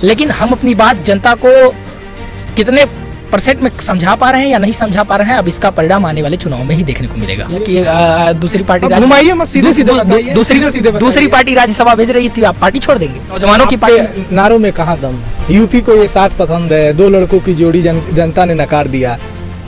लेकिन हम अपनी बात जनता को कितने % में समझा पा रहे हैं या नहीं समझा पा रहे हैं, अब इसका परिणाम आने वाले चुनाव में ही देखने को मिलेगा कि दूसरी पार्टी दूसरी पार्टी राज्यसभा भेज रही थी, आप पार्टी छोड़ देंगे? नौजवानों की पार्टी नारों में कहाँ दम? यूपी को ये साथ पसंद है, 2 लड़कों की जोड़ी जनता ने नकार दिया।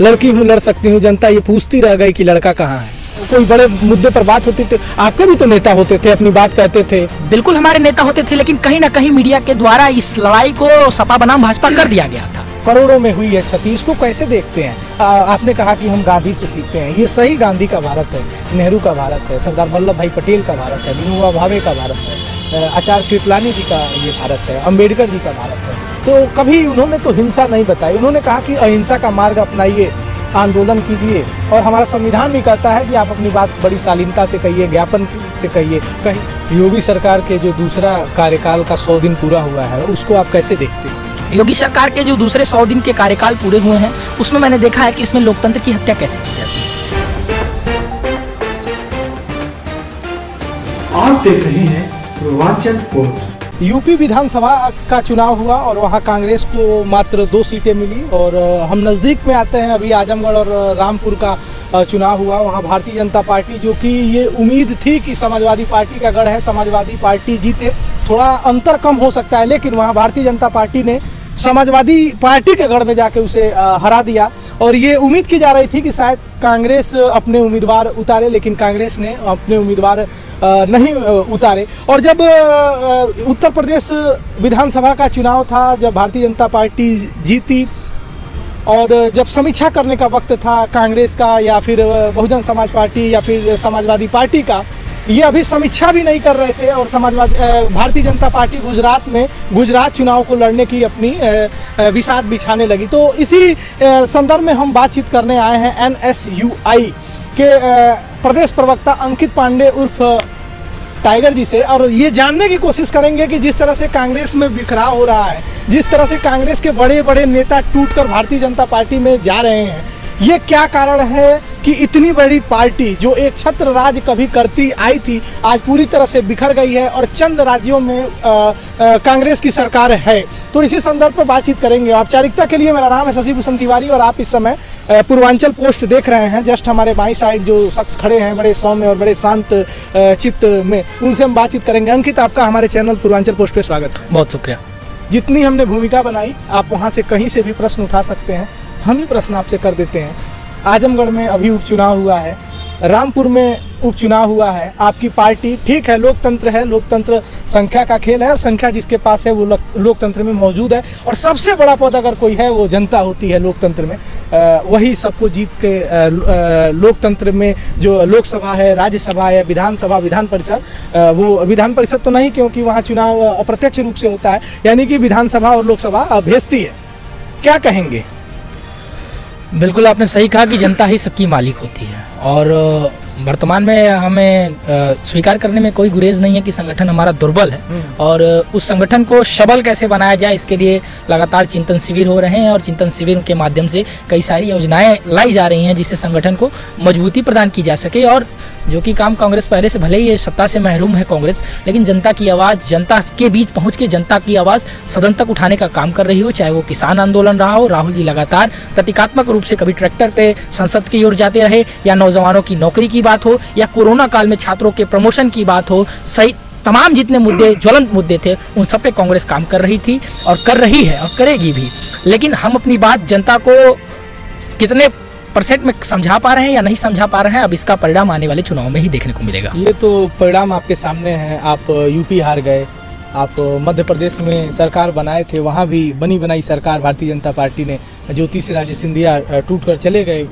लड़की हूँ लड़ सकती हूँ, जनता ये पूछती रह गई कि लड़का कहाँ है। कोई बड़े मुद्दे पर बात होती थी, आपके भी तो नेता होते थे, अपनी बात कहते थे। बिल्कुल हमारे नेता होते थे, लेकिन कहीं ना कहीं मीडिया के द्वारा इस लड़ाई को सपा बनाम भाजपा कर दिया गया था। करोड़ों में हुई है क्षति, इसको कैसे देखते हैं? आपने कहा कि हम गांधी से सीखते हैं, ये सही गांधी का भारत है, नेहरू का भारत है, सरदार वल्लभ भाई पटेल का भारत है, विनोबा भावे का भारत है, आचार्य कृपलानी जी का ये भारत है, अम्बेडकर जी का भारत है। तो कभी उन्होंने तो हिंसा नहीं बताई, उन्होंने कहा कि अहिंसा का मार्ग अपनाइए, आंदोलन कीजिए, और हमारा संविधान भी कहता है कि आप अपनी बात बड़ी शालीनता से कहिए, ज्ञापन से कहिए। कहीं योगी सरकार के जो दूसरा कार्यकाल का 100 दिन पूरा हुआ है, उसको आप कैसे देखते हैं? योगी सरकार के जो दूसरे 100 दिन के कार्यकाल पूरे हुए हैं, उसमें मैंने देखा है कि इसमें लोकतंत्र की हत्या कैसे की जाती है। आप देख रहे हैं पूर्वांचल पोस्ट। यूपी विधानसभा का चुनाव हुआ और वहां कांग्रेस को मात्र 2 सीटें मिली, और हम नज़दीक में आते हैं, अभी आजमगढ़ और रामपुर का चुनाव हुआ। वहां भारतीय जनता पार्टी, जो कि ये उम्मीद थी कि समाजवादी पार्टी का गढ़ है, समाजवादी पार्टी जीते, थोड़ा अंतर कम हो सकता है, लेकिन वहां भारतीय जनता पार्टी ने समाजवादी पार्टी के गढ़ में जाके उसे हरा दिया। और ये उम्मीद की जा रही थी कि शायद कांग्रेस अपने उम्मीदवार उतारे, लेकिन कांग्रेस ने अपने उम्मीदवार नहीं उतारे। और जब उत्तर प्रदेश विधानसभा का चुनाव था, जब भारतीय जनता पार्टी जीती और जब समीक्षा करने का वक्त था कांग्रेस का या फिर बहुजन समाज पार्टी या फिर समाजवादी पार्टी का, ये अभी समीक्षा भी नहीं कर रहे थे। और भारतीय जनता पार्टी गुजरात चुनाव को लड़ने की अपनी बिसात बिछाने लगी। तो इसी संदर्भ में हम बातचीत करने आए हैं NSUI के प्रदेश प्रवक्ता अंकित पांडे उर्फ टाइगर जी से, और ये जानने की कोशिश करेंगे कि जिस तरह से कांग्रेस में बिखराव हो रहा है, जिस तरह से कांग्रेस के बड़े बड़े नेता टूटकर भारतीय जनता पार्टी में जा रहे हैं, ये क्या कारण है कि इतनी बड़ी पार्टी जो एक छत्र राज कभी करती आई थी, आज पूरी तरह से बिखर गई है और चंद राज्यों में कांग्रेस की सरकार है। तो इसी संदर्भ पर बातचीत करेंगे। औपचारिकता के लिए मेरा नाम है शशि भूषण तिवारी और आप इस समय पूर्वांचल पोस्ट देख रहे हैं। जस्ट हमारे बाईं साइड जो शख्स खड़े हैं बड़े सौम्य और बड़े शांत चित्त में, उनसे हम बातचीत करेंगे। अंकित, आपका हमारे चैनल पूर्वांचल पोस्ट पे स्वागत है। बहुत शुक्रिया। जितनी हमने भूमिका बनाई, आप वहाँ से कहीं से भी प्रश्न उठा सकते हैं, हम ही प्रश्न आपसे कर देते हैं। आजमगढ़ में अभी उपचुनाव हुआ है, रामपुर में उपचुनाव हुआ है, आपकी पार्टी, ठीक है लोकतंत्र है, लोकतंत्र संख्या का खेल है और संख्या जिसके पास है वो लोकतंत्र में मौजूद है। और सबसे बड़ा पद अगर कोई है वो जनता होती है लोकतंत्र में, वही सबको जीत के लोकतंत्र में जो लोकसभा है, राज्यसभा है, विधानसभा, विधान परिषद, वो विधान परिषद तो नहीं क्योंकि वहाँ चुनाव अप्रत्यक्ष रूप से होता है, यानी कि विधानसभा और लोकसभा भेजती है। क्या कहेंगे? बिल्कुल आपने सही कहा कि जनता ही सबकी मालिक होती है, और वर्तमान में हमें स्वीकार करने में कोई गुरेज नहीं है कि संगठन हमारा दुर्बल है, और उस संगठन को सबल कैसे बनाया जाए इसके लिए लगातार चिंतन शिविर हो रहे हैं, और चिंतन शिविर के माध्यम से कई सारी योजनाएं लाई जा रही हैं जिससे संगठन को मजबूती प्रदान की जा सके। और जो कि काम कांग्रेस पहले से, भले ही ये सत्ता से महरूम है कांग्रेस, लेकिन जनता की आवाज़, जनता के बीच पहुंच के जनता की आवाज़ सदन तक उठाने का काम कर रही हो, चाहे वो किसान आंदोलन रहा हो, राहुल जी लगातार प्रतीकात्मक रूप से कभी ट्रैक्टर पे संसद की ओर जाते रहे, या नौजवानों की नौकरी की बात हो, या कोरोना काल में छात्रों के प्रमोशन की बात हो, सही तमाम जितने मुद्दे, ज्वलंत मुद्दे थे, उन सब पे कांग्रेस काम कर रही थी और कर रही है और करेगी भी। लेकिन हम अपनी बात जनता को कितने % में समझा पा रहे हैं या नहीं समझा पा रहे हैं, अब इसका परिणाम आने वाले चुनाव में ही देखने को मिलेगा। ये तो परिणाम आपके सामने है। आप यूपी हार गए, आप मध्य प्रदेश में सरकार बनाए थे, वहाँ भी बनी बनाई सरकार भारतीय जनता पार्टी ने, ज्योतिरादित्य सिंधिया टूट कर चले गए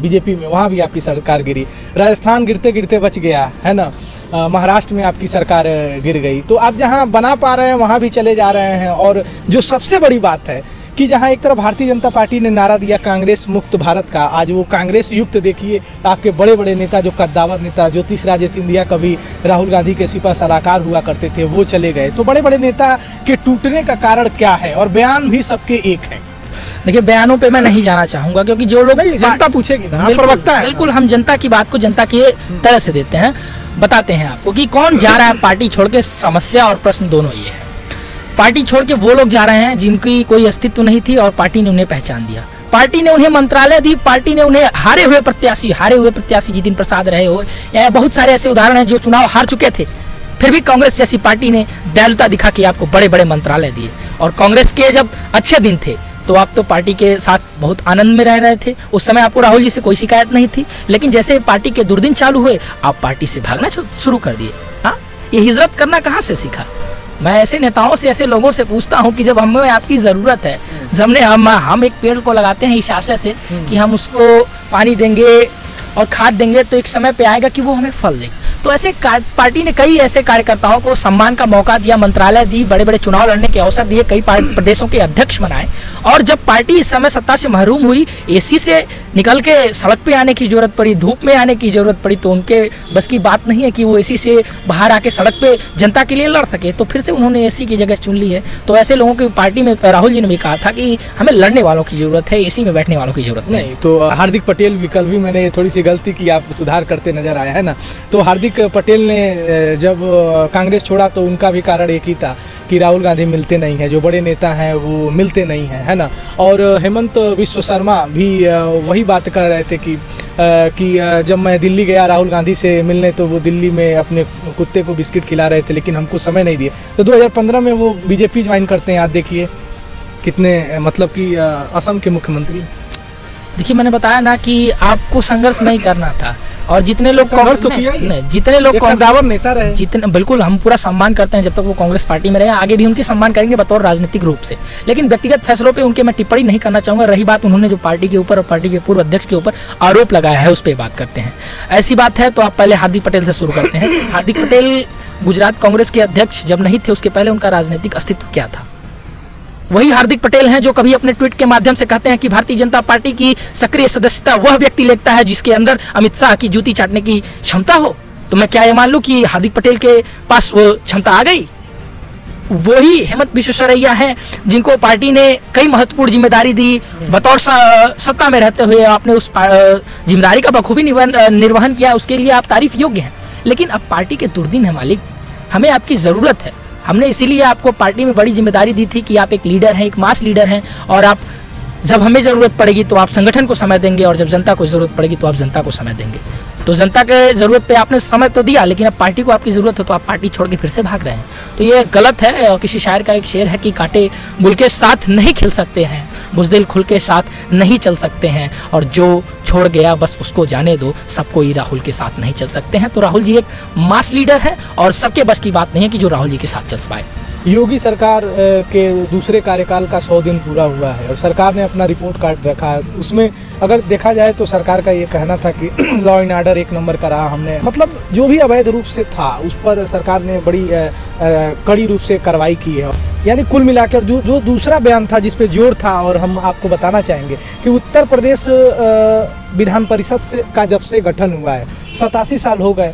बीजेपी में, वहाँ भी आपकी सरकार गिरी। राजस्थान गिरते गिरते बच गया है ना, महाराष्ट्र में आपकी सरकार गिर गई। तो आप जहाँ बना पा रहे हैं वहाँ भी चले जा रहे हैं। और जो सबसे बड़ी बात है कि जहां एक तरफ भारतीय जनता पार्टी ने नारा दिया कांग्रेस मुक्त भारत का, आज वो कांग्रेस युक्त देखिए आपके बड़े बड़े नेता, जो कद्दावर नेता ज्योतिरादित्य सिंधिया कभी राहुल गांधी के सिपा सलाहकार हुआ करते थे, वो चले गए। तो बड़े बड़े नेता के टूटने का कारण क्या है? और बयान भी सबके एक है। देखिए, बयानों पे मैं नहीं जाना चाहूंगा क्योंकि जो लोग जनता पूछेगी ना, प्रवक्ता है। बिल्कुल, हम जनता की बात को जनता की तरह से देते हैं, बताते हैं आपको कि कौन जा रहा है पार्टी छोड़ के। समस्या और प्रश्न दोनों ये है। पार्टी छोड़ के वो लोग जा रहे हैं जिनकी कोई अस्तित्व नहीं थी और पार्टी ने उन्हें पहचान दिया। पार्टी ने उन्हें मंत्रालय दी, पार्टी ने उन्हें हारे हुए प्रत्याशी जितिन प्रसाद रहे हो, या बहुत सारे ऐसे उदाहरण हैं जो चुनाव हार चुके थे, फिर भी कांग्रेस जैसी पार्टी ने दयालुता दिखा के आपको बड़े बड़े मंत्रालय दिए। और कांग्रेस के जब अच्छे दिन थे तो आप तो पार्टी के साथ बहुत आनंद में रह रहे थे, उस समय आपको राहुल जी से कोई शिकायत नहीं थी। लेकिन जैसे पार्टी के दुर्दिन चालू हुए, आप पार्टी से भागना शुरू कर दिए। हाँ, ये हिजरत करना कहाँ से सीखा? मैं ऐसे नेताओं से, ऐसे लोगों से पूछता हूँ कि जब हमें आपकी ज़रूरत है, हम एक पेड़ को लगाते हैं इस आशय से कि हम उसको पानी देंगे और खाद देंगे तो एक समय पे आएगा कि वो हमें फल देगा। तो ऐसे पार्टी ने कई ऐसे कार्यकर्ताओं को सम्मान का मौका दिया, मंत्रालय दी, बड़े बड़े चुनाव लड़ने के अवसर दिए, कई प्रदेशों के अध्यक्ष बनाए। और जब पार्टी इस समय सत्ता से महरूम हुई, एसी से निकल के सड़क पे आने की जरूरत पड़ी, धूप में आने की जरूरत पड़ी, तो उनके बस की बात नहीं है कि वो एसी से बाहर आके सड़क पे जनता के लिए लड़ सके, तो फिर से उन्होंने एसी की जगह चुन ली है। तो ऐसे लोगों की पार्टी में राहुल जी ने भी कहा था कि हमें लड़ने वालों की जरूरत है, एसी में बैठने वालों की जरूरत नहीं। तो हार्दिक पटेल विकल्प भी मैंने थोड़ी सी गलती की, आप सुधार करते नजर आया है ना। तो हार्दिक पटेल ने जब कांग्रेस छोड़ा तो उनका भी कारण एक ही था कि राहुल गांधी मिलते नहीं हैं, जो बड़े नेता हैं वो मिलते नहीं हैं, है ना। और हेमंत विश्व शर्मा भी वही बात कर रहे थे कि जब मैं दिल्ली गया राहुल गांधी से मिलने तो वो दिल्ली में अपने कुत्ते को बिस्किट खिला रहे थे, लेकिन हमको समय नहीं दिए। तो 2015 में वो बीजेपी ज्वाइन करते हैं, आप देखिए कितने मतलब कि असम के मुख्यमंत्री। देखिए, मैंने बताया ना कि आपको संघर्ष नहीं करना था, और जितने लोग दावर नेता रहे, जितने, बिल्कुल हम पूरा सम्मान करते हैं जब तक वो कांग्रेस पार्टी में रहे, आगे भी उनके सम्मान करेंगे बतौर राजनीतिक रूप से। लेकिन व्यक्तिगत फैसलों पे उनके मैं टिप्पणी नहीं करना चाहूंगा। रही बात उन्होंने जो पार्टी के ऊपर और पार्टी के पूर्व अध्यक्ष के ऊपर आरोप लगाया है, उस पर बात करते हैं। ऐसी बात है तो आप पहले हार्दिक पटेल से शुरू करते हैं। हार्दिक पटेल गुजरात कांग्रेस के अध्यक्ष जब नहीं थे, उसके पहले उनका राजनीतिक अस्तित्व क्या था? वही हार्दिक पटेल हैं जो कभी अपने ट्वीट के माध्यम से कहते हैं कि भारतीय जनता पार्टी की सक्रिय सदस्यता वह व्यक्ति लेता है जिसके अंदर अमित शाह की जूती चाटने की क्षमता हो। तो मैं क्या ये मान लूं कि हार्दिक पटेल के पास वो क्षमता आ गई? वही हेमंत विश्वेश्वरैया हैं जिनको पार्टी ने कई महत्वपूर्ण जिम्मेदारी दी, बतौर सत्ता में रहते हुए आपने उस जिम्मेदारी का बखूबी निर्वहन किया, उसके लिए आप तारीफ योग्य हैं। लेकिन अब पार्टी के दुर्दिन है मालिक, हमें आपकी ज़रूरत है। हमने इसीलिए आपको पार्टी में बड़ी जिम्मेदारी दी थी कि आप एक लीडर हैं, एक मास लीडर हैं, और आप जब हमें ज़रूरत पड़ेगी तो आप संगठन को समय देंगे, और जब जनता को ज़रूरत पड़ेगी तो आप जनता को समय देंगे। तो जनता के ज़रूरत पे आपने समय तो दिया, लेकिन अब पार्टी को आपकी ज़रूरत है तो आप पार्टी छोड़ के फिर से भाग रहे हैं। तो ये गलत है। किसी शायर का एक शेर है कि कांटे गुल के साथ नहीं खिल सकते हैं, बुज़दिल खुल के साथ नहीं चल सकते हैं, और जो छोड़ गया बस उसको जाने दो, सब कोई राहुल के साथ नहीं चल सकते हैं। तो राहुल जी एक मास लीडर है और सबके बस की बात नहीं है कि जो राहुल जी के साथ चल पाए। योगी सरकार के दूसरे कार्यकाल का 100 दिन पूरा हुआ है और सरकार ने अपना रिपोर्ट कार्ड रखा है। उसमें अगर देखा जाए तो सरकार का ये कहना था कि लॉ एंड ऑर्डर एक नंबर का रहा। हमने मतलब जो भी अवैध रूप से था उस पर सरकार ने बड़ी कड़ी रूप से कार्रवाई की है। यानी कुल मिलाकर जो दूसरा बयान था जिस पे जोर था, और हम आपको बताना चाहेंगे कि उत्तर प्रदेश विधान परिषद का जब से गठन हुआ है 87 साल हो गए,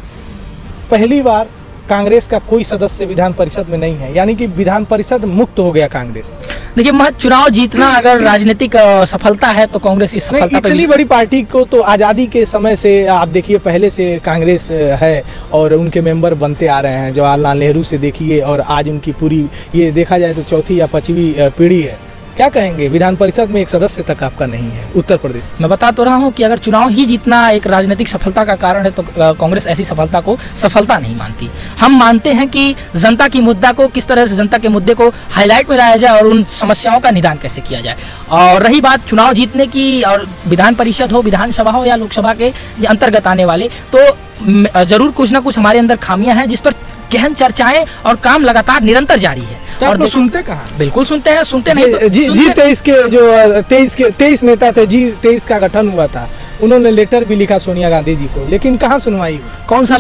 पहली बार कांग्रेस का कोई सदस्य विधान परिषद में नहीं है, यानी कि विधान परिषद मुक्त हो गया कांग्रेस। देखिए, चुनाव जीतना अगर राजनीतिक सफलता है तो कांग्रेस इस सफलता पे इतनी बड़ी पार्टी को तो आज़ादी के समय से आप देखिए, पहले से कांग्रेस है और उनके मेंबर बनते आ रहे हैं। जवाहरलाल नेहरू से देखिए, और आज उनकी पूरी ये देखा जाए तो चौथी या पांचवी पीढ़ी है। क्या कहेंगे, विधान परिषद में एक सदस्य तक आपका नहीं है उत्तर प्रदेश। मैं बता तो रहा हूं कि अगर चुनाव ही जीतना एक राजनीतिक सफलता का कारण है तो कांग्रेस ऐसी सफलता को सफलता नहीं मानती। हम मानते हैं कि जनता की मुद्दा को किस तरह से, जनता के मुद्दे को हाईलाइट में लाया जाए और उन समस्याओं का निदान कैसे किया जाए। और रही बात चुनाव जीतने की, और विधान परिषद हो, विधानसभा हो या लोकसभा के अंतर्गत आने वाले, तो जरूर कुछ ना कुछ हमारे अंदर खामियां हैं जिस पर गहन चर्चाएं और काम लगातार निरंतर जारी है। और तो सुनते कहाँ? बिल्कुल सुनते हैं, सुनते नहीं तो G23 के जो 23 नेता थे, G23 का गठन हुआ था, उन्होंने लेटर भी लिखा सोनिया गांधी जी को, लेकिन कहाँ सुनवाई? कौन सा?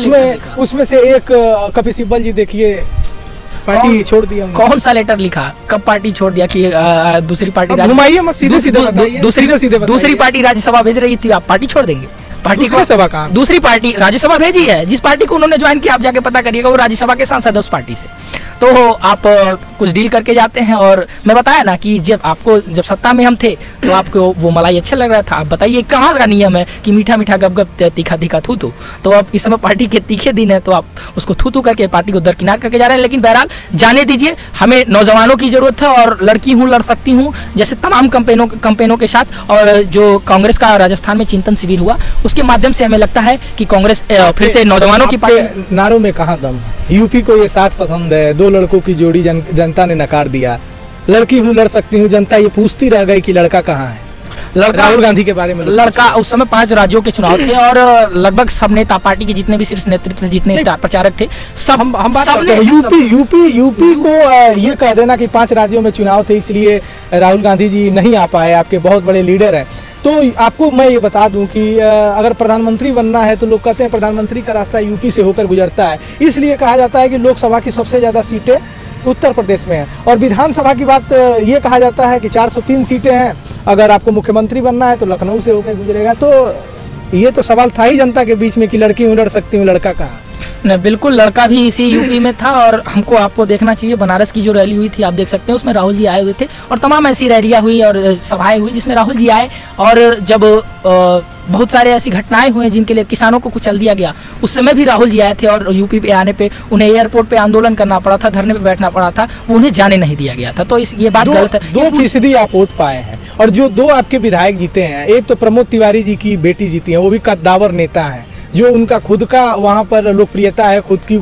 उसमें से एक कपिल सिब्बल जी देखिए पार्टी छोड़ दिया। कौन सा लेटर लिखा, कब पार्टी छोड़ दिया कि दूसरी पार्टी दूसरी पार्टी राज्यसभा भेज रही थी, आप पार्टी छोड़ देंगे? पार्टी को सभा का दूसरी पार्टी राज्यसभा भेजी है, जिस पार्टी को उन्होंने ज्वाइन किया आप जाके पता करिएगा, वो राज्यसभा के सांसद है उस पार्टी से। तो आप कुछ डील करके जाते हैं। और मैं बताया ना कि जब सत्ता में हम थे तो आपको वो मलाई अच्छा लग रहा था। आप बताइए कहाँ का नियम है कि मीठा मीठा गप गप तीखा तीखा थू थू। तो अब इस समय पार्टी के तीखे दिन है तो आप उसको थू थू करके पार्टी को दरकिनार करके जा रहे हैं। लेकिन बहरहाल जाने दीजिए, हमें नौजवानों की जरूरत है और लड़की हूँ लड़ सकती हूँ जैसे तमाम कैंपेनों के साथ। और जो कांग्रेस का राजस्थान में चिंतन शिविर हुआ उसके माध्यम से हमें लगता है कि कांग्रेस फिर से नौजवानों की पार्टी। नारों में कहाँ दम? यूपी को ये साथ पसंद है, दो लड़कों की जोड़ी जनता ने नकार दिया। लड़की हूँ लड़ सकती हूँ, जनता ये पूछती रह गई कि लड़का कहाँ है। राहुल गांधी के बारे में लड़का उस समय 5 राज्यों के चुनाव थे और लगभग सब नेता पार्टी के जितने भी शीर्ष नेतृत्व जितने स्टार प्रचारक थे सब हम बात करते हैं यूपी को ये कह देना कि 5 राज्यों में चुनाव थे इसलिए राहुल गांधी जी नहीं आ पाए, आपके बहुत बड़े लीडर हैं। तो आपको मैं ये बता दूं कि अगर प्रधानमंत्री बनना है तो लोग कहते हैं प्रधानमंत्री का रास्ता यूपी से होकर गुजरता है। इसलिए कहा जाता है कि लोकसभा की सबसे ज़्यादा सीटें उत्तर प्रदेश में हैं और विधानसभा की बात ये कहा जाता है कि 403 सीटें हैं। अगर आपको मुख्यमंत्री बनना है तो लखनऊ से होकर गुजरेगा। तो ये तो सवाल था ही जनता के बीच में कि लड़की हूँ लड़ सकती हूँ, लड़का कहाँ? नहीं, बिल्कुल लड़का भी इसी यूपी में था। और आपको देखना चाहिए बनारस की जो रैली हुई थी, आप देख सकते हैं उसमें राहुल जी आए हुए थे और तमाम ऐसी रैलियां हुई और सभाएं हुई जिसमें राहुल जी आए। और जब बहुत सारे ऐसी घटनाएं हुई जिनके लिए किसानों को कुचल दिया गया, उस समय भी राहुल जी आए थे और यूपी पे आने पे उन्हें एयरपोर्ट पे आंदोलन करना पड़ा था, धरने पे बैठना पड़ा था, वो उन्हें जाने नहीं दिया गया था। तो ये बात गलत है। 2% आप वोट पाए हैं और जो 2 आपके विधायक जीते हैं, एक तो प्रमोद तिवारी जी की बेटी जीती है, वो भी कद्दावर नेता है, जो उनका खुद का वहाँ पर लोकप्रियता है, खुद की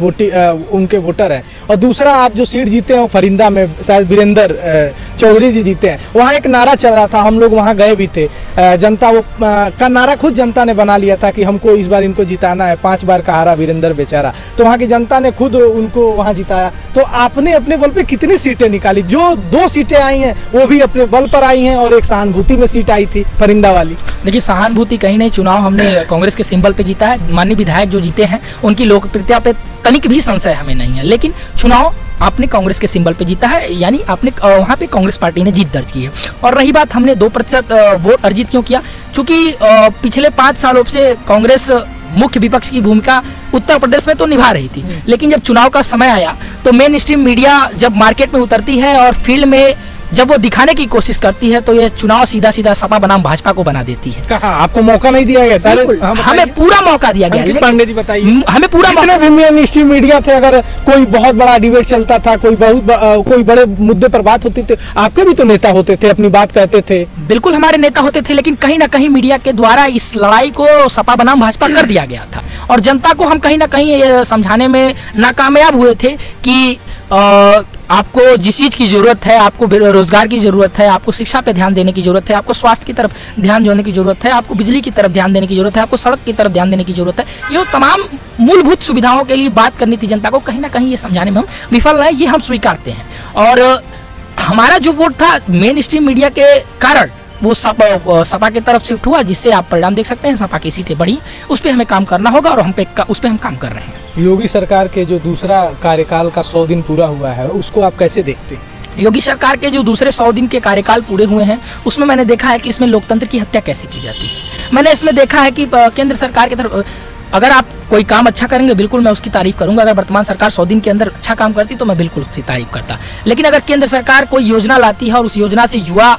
उनके वोटर है। और दूसरा आप जो सीट जीते हैं वो फरिंदा में शायद वीरेंद्र चौधरी जी जीते हैं। वहाँ एक नारा चल रहा था, हम लोग वहाँ गए भी थे, जनता वो का नारा खुद जनता ने बना लिया था कि हमको इस बार इनको जिताना है, 5 बार का हारा वीरेंद्र बेचारा। तो वहाँ की जनता ने खुद उनको वहाँ जिताया। तो आपने अपने बल पे कितनी सीटें निकाली? जो 2 सीटें आई हैं वो भी अपने बल पर आई हैं और एक सहानुभूति में सीट आई थी फरिंदा वाली। देखिए सहानुभूति कहीं नहीं, चुनाव हमने कांग्रेस के सिंबल पे जीता है। माननीय विधायक जो जीते हैं उनकी लोकप्रियता पे तनिक भी संशय हमें नहीं है, लेकिन चुनाव आपने कांग्रेस के सिंबल पे जीता है, यानी आपने वहाँ पे कांग्रेस पार्टी ने जीत दर्ज की है। और रही बात हमने 2% वोट अर्जित क्यों किया, क्योंकि पिछले 5 सालों से कांग्रेस मुख्य विपक्ष की भूमिका उत्तर प्रदेश में तो निभा रही थी, लेकिन जब चुनाव का समय आया तो मेन स्ट्रीम मीडिया जब मार्केट में उतरती है और फील्ड में जब वो दिखाने की कोशिश करती है तो ये चुनाव सीधा सीधा सपा बनाम भाजपा को बना देती है। कहा आपको मौका नहीं दिया गया? हमें पूरा मौका दिया गया। पांडे जी बताइए, हमें पूरा मेन स्ट्रीम मीडिया थे, अगर कोई बहुत बड़ा डिबेट चलता था, कोई बड़े मुद्दे पर बात होती थी, आपके भी तो नेता होते थे, अपनी बात कहते थे। बिल्कुल हमारे नेता होते थे, लेकिन कहीं ना कहीं मीडिया के द्वारा इस लड़ाई को सपा बनाम भाजपा कर दिया गया था और जनता को हम कहीं ना कहीं ये समझाने में नाकामयाब हुए थे कि आपको जिस चीज़ की ज़रूरत है, आपको रोजगार की ज़रूरत है, आपको शिक्षा पे ध्यान देने की ज़रूरत है, आपको स्वास्थ्य की तरफ ध्यान देने की ज़रूरत है, आपको बिजली की तरफ ध्यान देने की ज़रूरत है, आपको सड़क की तरफ ध्यान देने की ज़रूरत है। ये तमाम मूलभूत सुविधाओं के लिए बात करनी थी जनता को, कहीं ना कहीं ये समझाने में हम विफल रहे, ये हम स्वीकारते हैं। और हमारा जो वोट था मेन स्ट्रीम मीडिया के कारण वो सपा की तरफ शिफ्ट हुआ, जिससे आप परिणाम देख सकते हैं, सपा की सीटें बढ़ी। उस पर हमें काम करना होगा और उस पर हम काम कर रहे हैं। योगी सरकार के जो दूसरा कार्यकाल का 100 दिन पूरा हुआ है, उसको आप कैसे देखते हैं? योगी सरकार के जो दूसरे 100 दिन के कार्यकाल पूरे हुए हैं उसमें मैंने देखा है कि इसमें लोकतंत्र की हत्या कैसे की जाती है। मैंने इसमें देखा है कि केंद्र सरकार की तरफ अगर आप कोई काम अच्छा करेंगे बिल्कुल मैं उसकी तारीफ करूंगा। अगर वर्तमान सरकार 100 दिन के अंदर अच्छा काम करती तो मैं बिल्कुल उसकी तारीफ करता, लेकिन अगर केंद्र सरकार कोई योजना लाती है और उस योजना से युवा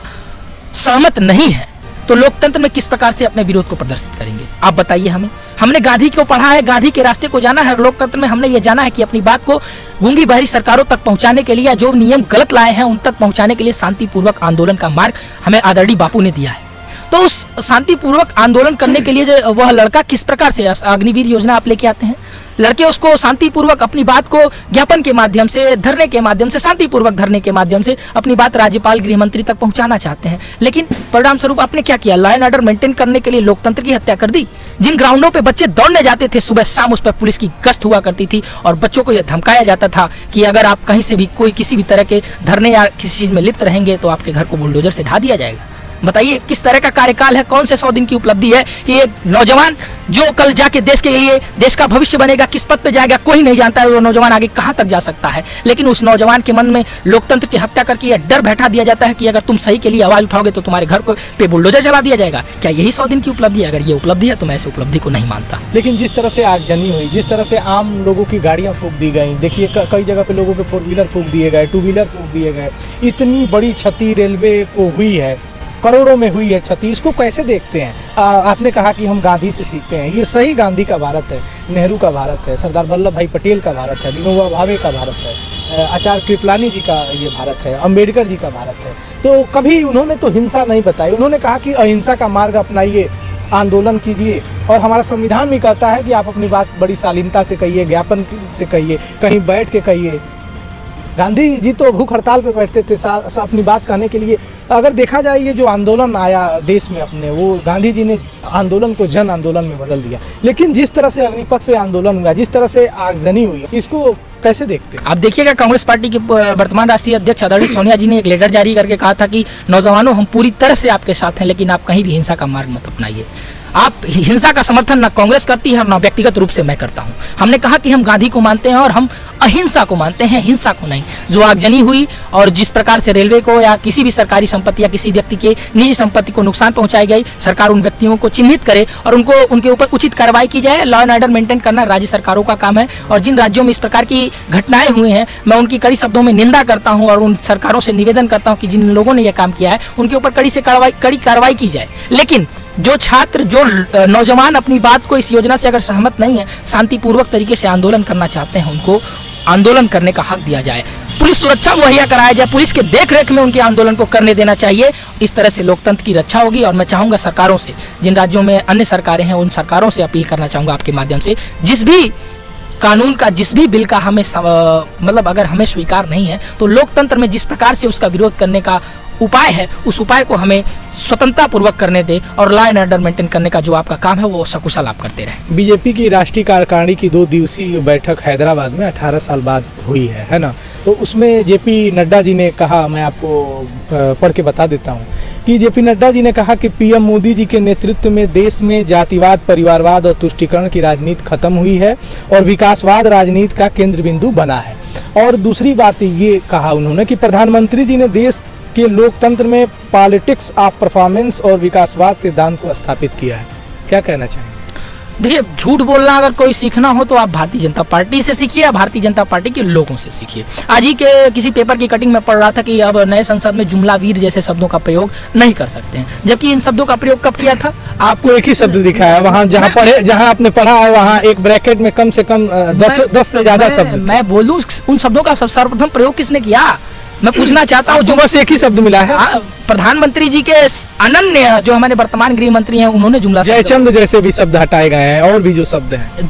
सहमत नहीं है तो लोकतंत्र में किस प्रकार से अपने विरोध को प्रदर्शित करेंगे? आप बताइए। हमने गांधी को पढ़ा है, गांधी के रास्ते को जाना है। लोकतंत्र में हमने ये जाना है कि अपनी बात को गूंगी बहरी सरकारों तक पहुंचाने के लिए, जो नियम गलत लाए हैं उन तक पहुंचाने के लिए शांतिपूर्वक आंदोलन का मार्ग हमें आदरणीय बापू ने दिया है। तो उस शांतिपूर्वक आंदोलन करने के लिए जो वह लड़का किस प्रकार से अग्निवीर योजना आप लेके आते हैं, लड़के उसको शांतिपूर्वक अपनी बात को ज्ञापन के माध्यम से, धरने के माध्यम से, शांतिपूर्वक धरने के माध्यम से अपनी बात राज्यपाल गृह मंत्री तक पहुंचाना चाहते हैं, लेकिन परिणाम स्वरूप आपने क्या किया? लॉ एंड ऑर्डर मेंटेन करने के लिए लोकतंत्र की हत्या कर दी। जिन ग्राउंडों पे बच्चे दौड़ने जाते थे सुबह शाम, उस पर पुलिस की गश्त हुआ करती थी और बच्चों को यह धमकाया जाता था कि अगर आप कहीं से भी कोई किसी भी तरह के धरने या किसी चीज में लिप्त रहेंगे तो आपके घर को बुलडोजर से ढा दिया जाएगा। बताइए किस तरह का कार्यकाल है, कौन से 100 दिन की उपलब्धि है कि ये नौजवान जो कल जाके देश के लिए, देश का भविष्य बनेगा, किस पद पे जाएगा कोई नहीं जानता है, वो नौजवान आगे कहां तक जा सकता है। लेकिन उस नौजवान के मन में लोकतंत्र की हत्या करके यह डर बैठा दिया जाता है कि अगर तुम सही के लिए आवाज उठाओगे तो तुम्हारे घर को पे बुलडोजर चला दिया जाएगा। क्या यही 100 दिन की उपलब्धि है? अगर ये उपलब्धि है तो मैं इस उपलब्धि को नहीं मानता। लेकिन जिस तरह से आगजनी हुई, जिस तरह से आम लोगों की गाड़ियां फूंक दी गई, देखिए कई जगह पे लोगों के 4 व्हीलर फूंक दिए गए, 2 व्हीलर फूंक दिए गए, इतनी बड़ी क्षति रेलवे को हुई है, करोड़ों में हुई है क्षति। इसको कैसे देखते हैं? आपने कहा कि हम गांधी से सीखते हैं, ये सही गांधी का भारत है, नेहरू का भारत है, सरदार वल्लभ भाई पटेल का भारत है, विनोबा भावे का भारत है, आचार्य कृपलानी जी का ये भारत है, अंबेडकर जी का भारत है। तो कभी उन्होंने तो हिंसा नहीं बताई, उन्होंने कहा कि अहिंसा का मार्ग अपनाइए, आंदोलन कीजिए। और हमारा संविधान भी कहता है कि आप अपनी बात बड़ी शालीनता से कहिए, ज्ञापन से कहिए, कहीं बैठ के कहिए। गांधी जी तो भूख हड़ताल पे बैठते थे अपनी बात कहने के लिए। अगर देखा जाए ये जो आंदोलन आया देश में अपने, वो गांधी जी ने आंदोलन को जन आंदोलन में बदल दिया। लेकिन जिस तरह से अग्निपथ पे आंदोलन हुआ, जिस तरह से आगजनी हुई, इसको कैसे देखते हैं? आप देखिएगा कांग्रेस पार्टी के वर्तमान राष्ट्रीय अध्यक्ष आदरणीय सोनिया जी ने एक लेटर जारी करके कहा था कि नौजवानों हम पूरी तरह से आपके साथ हैं, लेकिन आप कहीं भी हिंसा का मार्ग मत अपनाइए। आप हिंसा का समर्थन ना कांग्रेस करती है और ना व्यक्तिगत रूप से मैं करता हूं। हमने कहा कि हम गांधी को मानते हैं और हम अहिंसा को मानते हैं, हिंसा को नहीं। जो आगजनी हुई और जिस प्रकार से रेलवे को या किसी भी सरकारी संपत्ति या किसी व्यक्ति के निजी संपत्ति को नुकसान पहुंचाई गई, सरकार उन व्यक्तियों को चिन्हित करे और उनके ऊपर उचित कार्रवाई की जाए। लॉ एंड ऑर्डर मेंटेन करना राज्य सरकारों का काम है और जिन राज्यों में इस प्रकार की घटनाएं हुई हैं मैं उनकी कड़ी शब्दों में निंदा करता हूं और उन सरकारों से निवेदन करता हूं कि जिन लोगों ने यह काम किया है उनके ऊपर कड़ी कार्रवाई की जाए। लेकिन जो छात्र, जो नौजवान अपनी बात को इस योजना से अगर सहमत नहीं है, शांतिपूर्वक तरीके से आंदोलन करना चाहते हैं, उनको आंदोलन करने का हक दिया जाए, पुलिस सुरक्षा मुहैया कराया जाए, पुलिस के देखरेख में उनके आंदोलन को करने देना चाहिए। इस तरह से लोकतंत्र की रक्षा होगी। और मैं चाहूंगा सरकारों से, जिन राज्यों में अन्य सरकारें हैं उन सरकारों से अपील करना चाहूंगा आपके माध्यम से, जिस भी कानून का, जिस भी बिल का हमें मतलब अगर हमें स्वीकार नहीं है तो लोकतंत्र में जिस प्रकार से उसका विरोध करने का उपाय है उस उपाय को हमें स्वतंत्रता पूर्वक करने दे और लॉ एंड ऑर्डर मेंटेन करने का जो आपका काम है वो सकुशल आप करते रहे। बीजेपी की राष्ट्रीय कार्यकारिणी की 2 दिवसीय बैठक हैदराबाद में 18 साल बाद हुई है ना? तो उसमें जेपी नड्डा जी ने कहा, मैं आपको पढ़ के बता देता हूँ कि जेपी नड्डा जी ने कहा कि पीएम मोदी जी के नेतृत्व में देश में जातिवाद, परिवारवाद और तुष्टीकरण की राजनीति खत्म हुई है और विकासवाद राजनीति का केंद्र बिंदु बना है। और दूसरी बात ये कहा उन्होंने कि प्रधानमंत्री जी ने देश के लोकतंत्र में पॉलिटिक्स ऑफ परफॉर्मेंस और विकासवाद सिद्धांत को स्थापित किया है। क्या कहना चाहेंगे? देखिए, झूठ बोलना अगर कोई सीखना हो तो आप भारतीय जनता पार्टी से सीखिए या भारतीय जनता पार्टी के लोगों से सीखिए। आज ही के किसी पेपर की कटिंग में पढ़ रहा था कि अब नए संसद में जुमला वीर जैसे शब्दों का प्रयोग नहीं कर सकते हैं, जबकि इन शब्दों का प्रयोग कब किया था? आपको एक ही शब्द दिखा है वहाँ, जहाँ आपने पढ़ा है वहाँ एक ब्रैकेट में कम से कम 10 से ज्यादा शब्द। मैं बोलूँ उन शब्दों का सर्वप्रथम प्रयोग किसने किया? मैं पूछना चाहता हूँ। जो बस एक ही शब्द मिला है। प्रधानमंत्री जी के अनन्य जो हमारे वर्तमान गृह मंत्री हैं उन्होंने जुमला जयचंद जैसे भी शब्द हटाए गए हैं और भी जो शब्द हैं,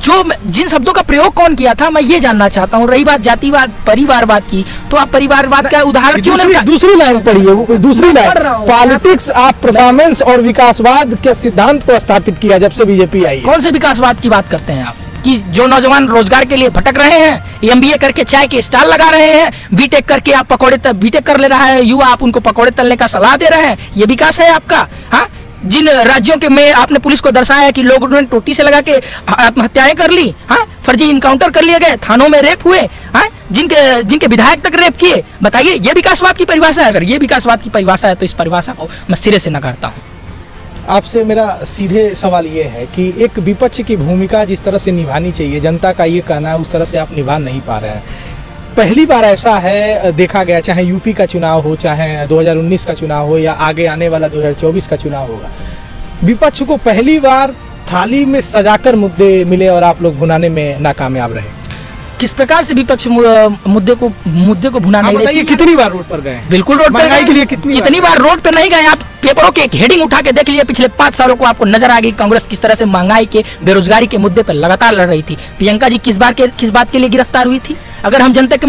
जिन शब्दों का प्रयोग कौन किया था मैं ये जानना चाहता हूँ। रही बात जातिवाद, परिवारवाद की, तो आप परिवारवाद का उदाहरण क्यों नहीं? दूसरी लाइन पढ़िए, वो दूसरी लाइन, पॉलिटिक्स ऑफ परफॉर्मेंस और विकासवाद के सिद्धांत को स्थापित किया जब से बीजेपी आई। कौन से विकासवाद की बात करते हैं आप? कि जो नौजवान रोजगार के लिए भटक रहे हैं, एमबीए करके चाय के स्टॉल लगा रहे हैं, बीटेक करके आप बीटेक कर ले रहा है युवा, आप उनको पकौड़े तलने का सलाह दे रहे हैं, ये विकास है आपका? हाँ, जिन राज्यों के में आपने पुलिस को दर्शाया है कि लोगों ने टोटी से लगा के आत्महत्याएं कर ली, हाँ, फर्जी इनकाउंटर कर लिए गए, थानों में रेप हुए, हाँ, जिनके विधायक तक रेप किए, बताइए ये विकासवाद की परिभाषा है? अगर ये विकासवाद की परिभाषा है तो इस परिभाषा को मैं सिरे से नकारता हूँ। आपसे मेरा सीधे सवाल ये है कि एक विपक्ष की भूमिका जिस तरह से निभानी चाहिए, जनता का ये कहना है उस तरह से आप निभा नहीं पा रहे हैं। पहली बार ऐसा है देखा गया, चाहे यूपी का चुनाव हो, चाहे 2019 का चुनाव हो या आगे आने वाला 2024 का चुनाव होगा, विपक्ष को पहली बार थाली में सजाकर मुद्दे मिले और आप लोग भुनाने में नाकामयाब रहे। किस प्रकार से विपक्ष मुद्दे को भुनाने नहीं रहे? कितनी बार रोड पर गए? बिल्कुल रोड पर के लिए कितनी बार रोड पर नहीं गए? आप पेपरों के एक हेडिंग उठा के देख लिए, पिछले 5 सालों को आपको नजर आ गई कांग्रेस किस तरह से महंगाई के, बेरोजगारी के मुद्दे पर लगातार लड़ रही थी। प्रियंका जी किस बात के लिए गिरफ्तार हुई थी? अगर हम जनता के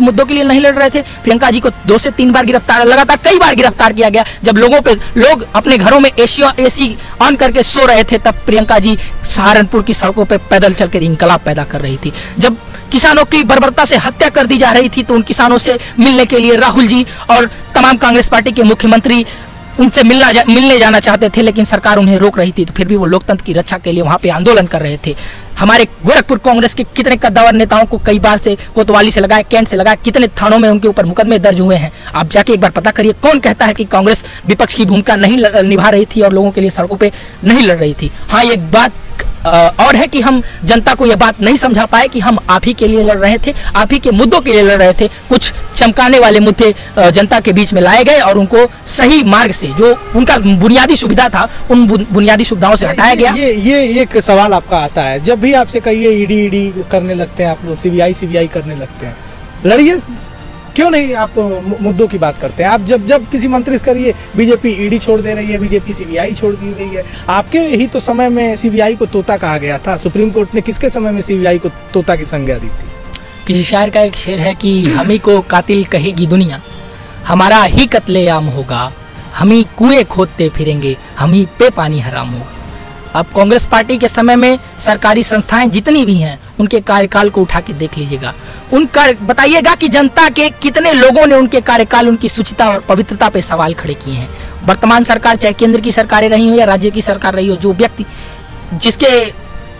मुद्दों के लिए नहीं लड़ रहे थे, प्रियंका जी को 2 से 3 बार लगातार कई बार गिरफ्तार किया गया। जब लोग अपने घरों में एसी ऑन करके सो रहे थे, तब प्रियंका जी सहारनपुर की सड़कों पर पैदल चलकर इंकलाब पैदा कर रही थी। जब किसानों की बर्बरता से हत्या कर दी जा रही थी तो उन किसानों से मिलने के लिए राहुल जी और तमाम कांग्रेस पार्टी के मुख्यमंत्री उनसे मिलने जाना चाहते थे, लेकिन सरकार उन्हें रोक रही थी। तो फिर भी वो लोकतंत्र की रक्षा के लिए वहाँ पे आंदोलन कर रहे थे। हमारे गोरखपुर कांग्रेस के कितने कद्दावर नेताओं को कई बार से कोतवाली से लगाया, कैंट से लगाया, कितने थानों में उनके ऊपर मुकदमे दर्ज हुए हैं। आप जाके एक बार पता करिए, कौन कहता है कि कांग्रेस विपक्ष की भूमिका नहीं निभा रही थी और लोगों के लिए सड़कों पे नहीं लड़ रही थी। हाँ, एक बात और है कि हम जनता को यह बात नहीं समझा पाए कि हम आप ही के लिए लड़ रहे थे, आप ही के मुद्दों के लिए लड़ रहे थे। कुछ चमकाने वाले मुद्दे जनता के बीच में लाए गए और उनको सही मार्ग से, जो उनका बुनियादी सुविधा था, उन बुनियादी सुविधाओं से हटाया गया। ये एक सवाल आपका आता है, जब भी आपसे कहिए ईडी करने लगते हैं आप लोग, सीबीआई करने लगते हैं, लड़िए, क्यों नहीं आप मुद्दों की बात करते हैं? आप जब किसी मंत्री से करिए, बीजेपी ईडी छोड़ दे रही है, बीजेपी सीबीआई छोड़ दी रही है। आपके ही तो समय में सीबीआई को तोता कहा गया था। सुप्रीम कोर्ट ने किसके समय में सीबीआई को तोता की संज्ञा दी थी? किसी शायर का एक शेर है कि हम ही को कातिल कहेगी दुनिया, हमारा ही कत्लेआम होगा, हम ही कुएं खोदते फिरेंगे, हम ही पे पानी हराम होगा। अब कांग्रेस पार्टी के समय में सरकारी संस्थाएं जितनी भी हैं, उनके कार्यकाल को उठा के देख लीजिएगा। उनका बताइएगा कि जनता के कितने लोगों ने उनके कार्यकाल, उनकी शुचिता और पवित्रता पे सवाल खड़े किए हैं। वर्तमान सरकार, चाहे केंद्र की सरकारें रही हो या राज्य की सरकार रही हो, जो व्यक्ति जिसके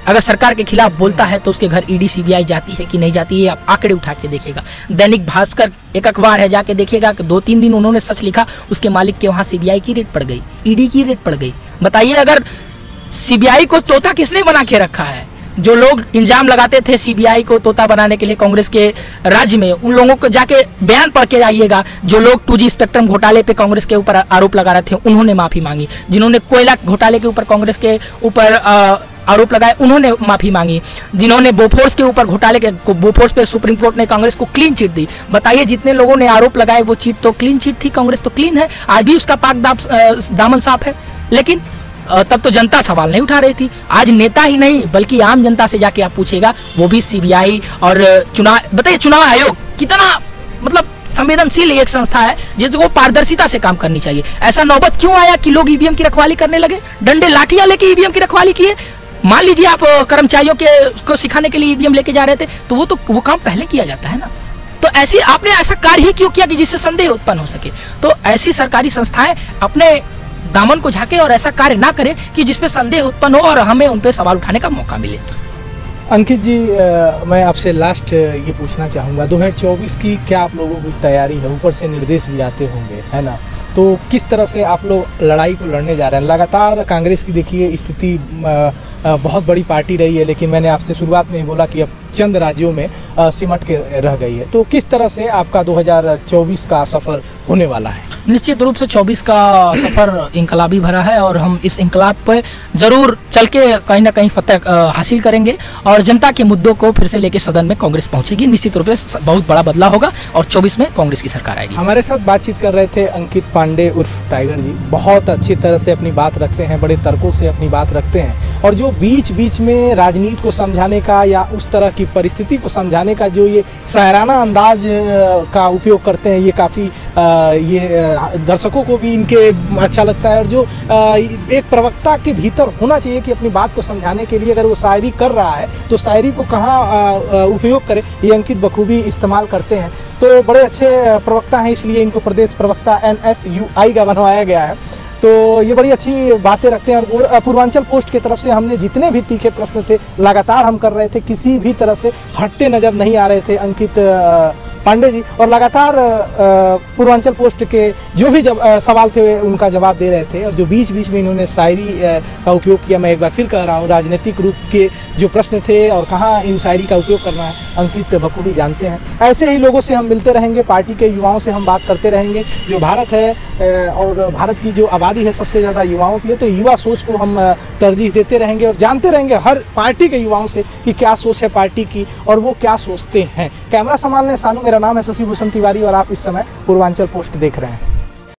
अगर सरकार के खिलाफ बोलता है तो उसके घर ईडी सीबीआई जाती है कि नहीं जाती है, आप आंकड़े उठा के देखिएगा। दैनिक भास्कर एक अखबार है, जाके देखिएगा कि 2-3 दिन उन्होंने सच लिखा, उसके मालिक के वहाँ सीबीआई की रेट पड़ गई, ईडी की रेट पड़ गई। बताइए, अगर सीबीआई को तोता किसने बना के रखा है? जो लोग इल्जाम लगाते थे सीबीआई को तोता बनाने के लिए कांग्रेस के राज्य में, उन लोगों को जाके बयान पढ़ के आइएगा। जो लोग 2G स्पेक्ट्रम घोटाले पे कांग्रेस के ऊपर आरोप लगा रहे थे, उन्होंने माफी मांगी। जिन्होंने कोयला घोटाले के ऊपर कांग्रेस के ऊपर आरोप लगाए, उन्होंने माफी मांगी। जिन्होंने बोफोर्स के ऊपर घोटाले के, बोफोर्स पे सुप्रीम कोर्ट ने कांग्रेस को क्लीन चिट दी। बताइए, जितने लोगों ने आरोप लगाए वो चिट तो क्लीन चिट थी, कांग्रेस तो क्लीन है, आज भी उसका पाक दामन साफ है। लेकिन तब तो जनता सवाल नहीं उठा रही थी। आज नेता ही नहीं बल्कि आम जनता से जाके आप पूछेगा, वो भी सीबीआई और बताइए, चुनाव आयोग कितना मतलब संवेदनशील एक संस्था है जिसको पारदर्शिता से काम करनी चाहिए। ऐसा नौबत क्यों आया कि लोग ईवीएम की रखवाली करने लगे, डंडे लाठियां लेके ईवीएम की रखवाली किए? मान लीजिए आप कर्मचारियों को सिखाने के लिए ईवीएम लेके जा रहे थे, तो वो काम पहले किया जाता है ना। तो ऐसी आपने ऐसा कार्य ही क्यों किया कि जिससे संदेह उत्पन्न हो सके? तो ऐसी सरकारी संस्थाएं अपने दामन को झाके और ऐसा कार्य ना करे कि जिसपे संदेह उत्पन्न हो और हमें उन पे सवाल उठाने का मौका मिले। अंकित जी, मैं आपसे लास्ट ये पूछना चाहूँगा, 2024 की क्या आप लोगों की तैयारी है? ऊपर से निर्देश भी आते होंगे, है ना? तो किस तरह से आप लोग लड़ाई को लड़ने जा रहे हैं? लगातार कांग्रेस की देखिए स्थिति, बहुत बड़ी पार्टी रही है, लेकिन मैंने आपसे शुरुआत में ही बोला कि अब चंद राज्यों में सिमट के रह गई है। तो किस तरह से आपका 2024 का सफ़र होने वाला है? निश्चित रूप से 24 का सफर इंकलाबी भरा है और हम इस इंकलाब पर जरूर चल के कहीं ना कहीं फतह हासिल करेंगे और जनता के मुद्दों को फिर से लेके सदन में कांग्रेस पहुंचेगी। निश्चित रूप से बहुत बड़ा बदलाव होगा और 24 में कांग्रेस की सरकार आएगी। हमारे साथ बातचीत कर रहे थे अंकित पांडे उर्फ टाइगर जी। बहुत अच्छी तरह से अपनी बात रखते हैं, बड़े तर्कों से अपनी बात रखते हैं और जो बीच बीच में राजनीति को समझाने का या उस तरह की परिस्थिति को समझाने का जो ये शायराना अंदाज का उपयोग करते हैं, ये काफ़ी ये दर्शकों को भी इनके अच्छा लगता है। और जो एक प्रवक्ता के भीतर होना चाहिए कि अपनी बात को समझाने के लिए अगर वो शायरी कर रहा है तो शायरी को कहाँ उपयोग करे, ये अंकित बखूबी इस्तेमाल करते हैं। तो बड़े अच्छे प्रवक्ता हैं, इसलिए इनको प्रदेश प्रवक्ता NSUI का बनवाया गया है। तो ये बड़ी अच्छी बातें रखते हैं। और पूर्वांचल पोस्ट की तरफ से हमने जितने भी तीखे प्रश्न थे लगातार हम कर रहे थे, किसी भी तरह से हटते नज़र नहीं आ रहे थे अंकित पांडे जी, और लगातार पूर्वांचल पोस्ट के जो भी सवाल थे उनका जवाब दे रहे थे। और जो बीच बीच में इन्होंने शायरी का उपयोग किया, मैं एक बार फिर कह रहा हूँ, राजनीतिक रूप के जो प्रश्न थे और कहाँ इन शायरी का उपयोग करना है अंकित बखूबी जानते हैं। ऐसे ही लोगों से हम मिलते रहेंगे, पार्टी के युवाओं से हम बात करते रहेंगे। जो भारत है और भारत की जो आबादी है सबसे ज़्यादा युवाओं की है, तो युवा सोच को हम तरजीह देते रहेंगे और जानते रहेंगे हर पार्टी के युवाओं से कि क्या सोच है पार्टी की और वो क्या सोचते हैं। कैमरा संभालने सानू, मेरा नाम है शशि भूषण तिवारी और आप इस समय पूर्वांचल पोस्ट देख रहे हैं।